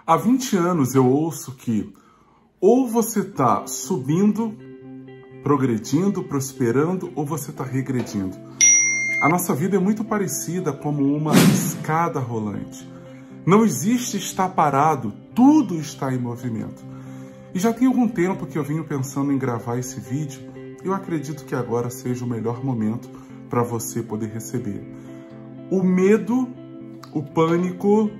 Há 20 anos eu ouço que ou você está subindo, progredindo, prosperando, ou você está regredindo. A nossa vida é muito parecida como uma escada rolante. Não existe estar parado, tudo está em movimento. E já tem algum tempo que eu venho pensando em gravar esse vídeo. Eu acredito que agora seja o melhor momento para você poder receber. O medo, o pânico,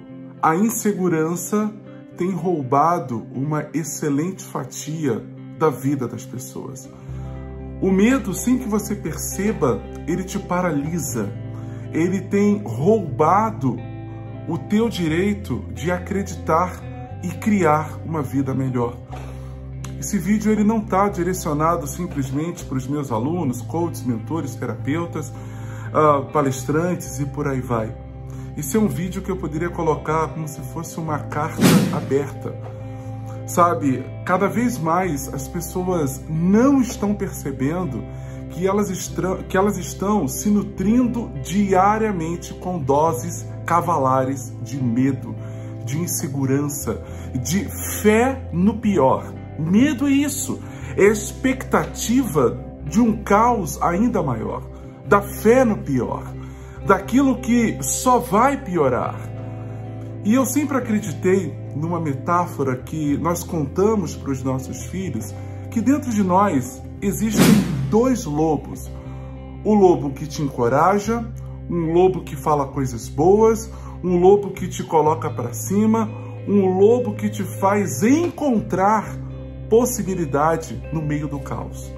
a insegurança tem roubado uma excelente fatia da vida das pessoas. O medo, sem que você perceba, ele te paralisa. Ele tem roubado o teu direito de acreditar e criar uma vida melhor. Esse vídeo ele não está direcionado simplesmente para os meus alunos, coaches, mentores, terapeutas, palestrantes e por aí vai. Esse é um vídeo que eu poderia colocar como se fosse uma carta aberta. Sabe, cada vez mais as pessoas não estão percebendo que elas estão se nutrindo diariamente com doses cavalares de medo, de insegurança, de fé no pior. Medo é isso, é a expectativa de um caos ainda maior, da fé no pior, daquilo que só vai piorar. E eu sempre acreditei numa metáfora que nós contamos para os nossos filhos, que dentro de nós existem dois lobos. O lobo que te encoraja, um lobo que fala coisas boas, um lobo que te coloca para cima, um lobo que te faz encontrar possibilidade no meio do caos.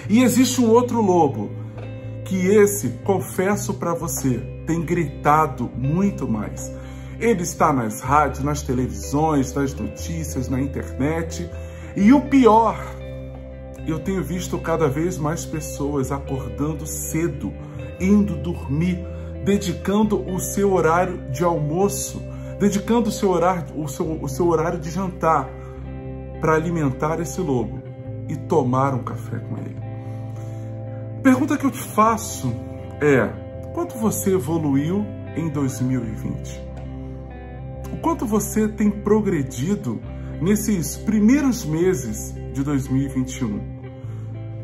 E existe um outro lobo, que esse, confesso para você, tem gritado muito mais. Ele está nas rádios, nas televisões, nas notícias, na internet. E o pior, eu tenho visto cada vez mais pessoas acordando cedo, indo dormir, dedicando o seu horário de almoço, dedicando o seu horário de jantar para alimentar esse lobo e tomar um café com ele. A pergunta que eu te faço é: quanto você evoluiu em 2020? O quanto você tem progredido nesses primeiros meses de 2021?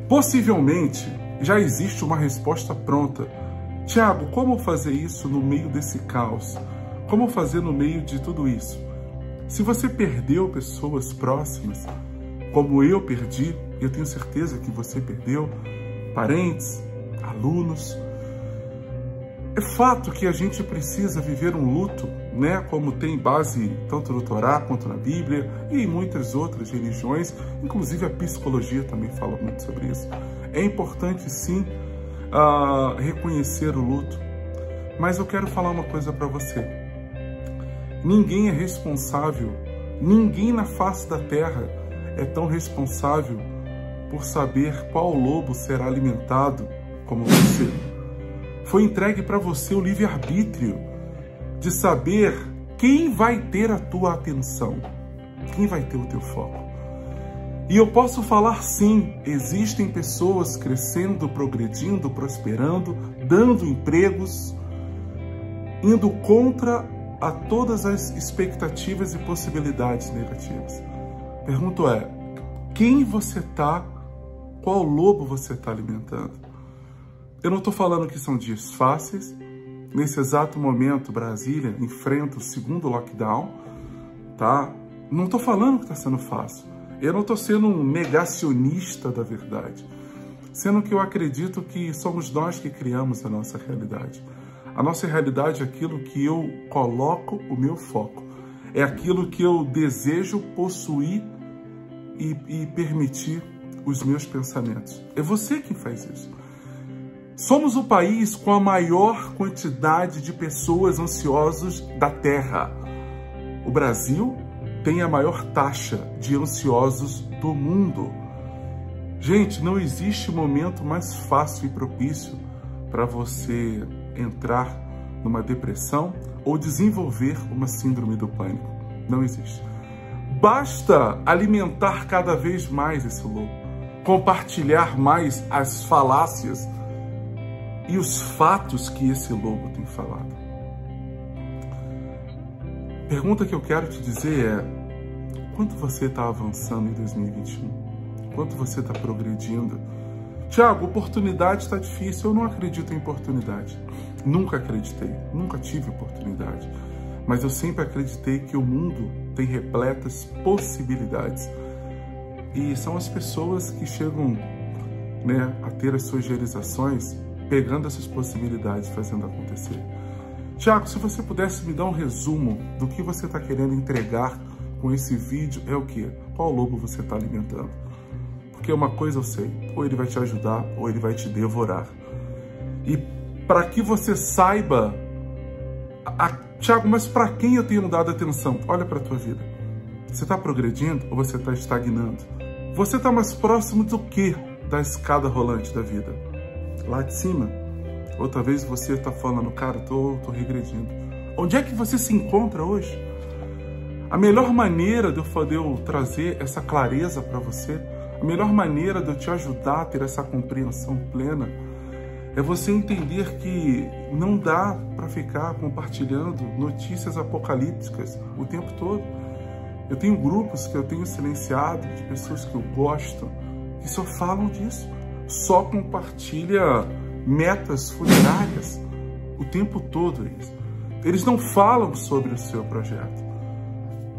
Possivelmente já existe uma resposta pronta. Tiago, como fazer isso no meio desse caos? Como fazer no meio de tudo isso? Se você perdeu pessoas próximas, como eu perdi, eu tenho certeza que você perdeu, parentes, alunos, é fato que a gente precisa viver um luto, né? Como tem base tanto no Torá quanto na Bíblia e em muitas outras religiões, inclusive a psicologia também fala muito sobre isso. É importante sim reconhecer o luto, mas eu quero falar uma coisa para você. Ninguém é responsável, ninguém na face da terra é tão responsável por saber qual lobo será alimentado como você. Foi entregue para você o livre-arbítrio de saber quem vai ter a tua atenção, quem vai ter o teu foco. E eu posso falar sim, existem pessoas crescendo, progredindo, prosperando, dando empregos, indo contra a todas as expectativas e possibilidades negativas. Pergunto é, quem você está, qual lobo você está alimentando? Eu não estou falando que são dias fáceis. Nesse exato momento, Brasília enfrenta o segundo lockdown, tá? Não estou falando que está sendo fácil. Eu não estou sendo um negacionista da verdade, sendo que eu acredito que somos nós que criamos a nossa realidade. A nossa realidade é aquilo que eu coloco o meu foco, é aquilo que eu desejo possuir e permitir os meus pensamentos. É você quem faz isso. Somos o país com a maior quantidade de pessoas ansiosas da Terra. O Brasil tem a maior taxa de ansiosos do mundo. Gente, não existe momento mais fácil e propício para você entrar numa depressão ou desenvolver uma síndrome do pânico. Não existe. Basta alimentar cada vez mais esse lobo, compartilhar mais as falácias e os fatos que esse lobo tem falado. Pergunta que eu quero te dizer é: quanto você está avançando em 2021? Quanto você está progredindo? Tiago, oportunidade está difícil. Eu não acredito em oportunidade. Nunca acreditei, nunca tive oportunidade. Mas eu sempre acreditei que o mundo tem repletas possibilidades. E são as pessoas que chegam, né, a ter as suas realizações pegando essas possibilidades, fazendo acontecer. Tiago, se você pudesse me dar um resumo do que você está querendo entregar com esse vídeo, é o quê? Qual lobo você está alimentando? Porque uma coisa eu sei, ou ele vai te ajudar, ou ele vai te devorar. E para que você saiba, Tiago, mas para quem eu tenho dado atenção? Olha para a tua vida. Você está progredindo ou você está estagnando? Você está mais próximo do que da escada rolante da vida? Lá de cima? Ou talvez você está falando, cara, tô regredindo. Onde é que você se encontra hoje? A melhor maneira de eu trazer essa clareza para você, a melhor maneira de eu te ajudar a ter essa compreensão plena, é você entender que não dá para ficar compartilhando notícias apocalípticas o tempo todo. Eu tenho grupos que eu tenho silenciado, de pessoas que eu gosto, que só falam disso, só compartilha metas funerárias o tempo todo. Eles não falam sobre o seu projeto.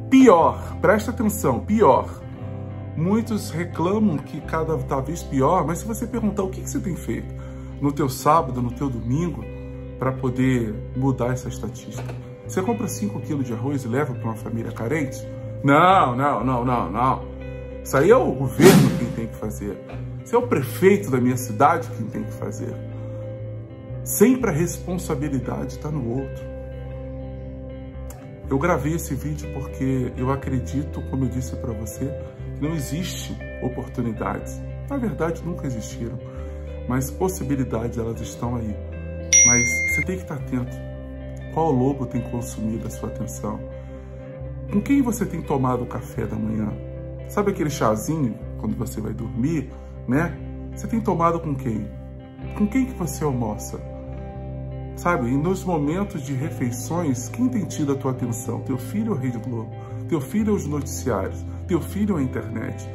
Pior, presta atenção, pior. Muitos reclamam que cada vez pior, mas se você perguntar o que você tem feito no teu sábado, no teu domingo, para poder mudar essa estatística. Você compra 5 quilos de arroz e leva para uma família carente? Não. Isso aí é o governo quem tem que fazer. Isso é o prefeito da minha cidade quem tem que fazer. Sempre a responsabilidade está no outro. Eu gravei esse vídeo porque eu acredito, como eu disse para você, que não existe oportunidades. Na verdade, nunca existiram. Mas possibilidades, elas estão aí. Mas você tem que estar atento. Qual lobo tem consumido a sua atenção? Com quem você tem tomado o café da manhã? Sabe aquele chazinho, quando você vai dormir, né? Você tem tomado com quem? Com quem que você almoça? Sabe, e nos momentos de refeições, quem tem tido a tua atenção? Teu filho ou o Rede Globo? Teu filho ou os noticiários? Teu filho ou a internet?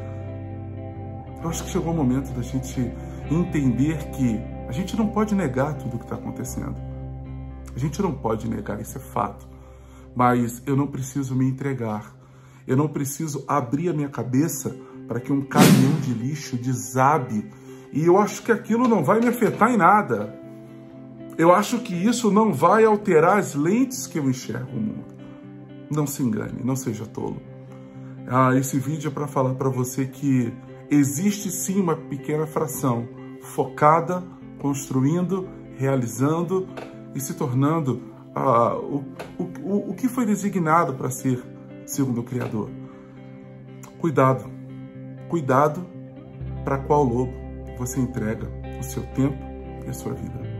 Eu acho que chegou o momento da gente entender que a gente não pode negar tudo o que está acontecendo. A gente não pode negar, isso é fato. Mas eu não preciso me entregar. Eu não preciso abrir a minha cabeça para que um caminhão de lixo desabe. E eu acho que aquilo não vai me afetar em nada. Eu acho que isso não vai alterar as lentes que eu enxergo o mundo. Não se engane, não seja tolo. Esse vídeo é para falar para você que existe sim uma pequena fração focada, construindo, realizando e se tornando o que foi designado para ser segundo o Criador. Cuidado para qual lobo você entrega o seu tempo e a sua vida.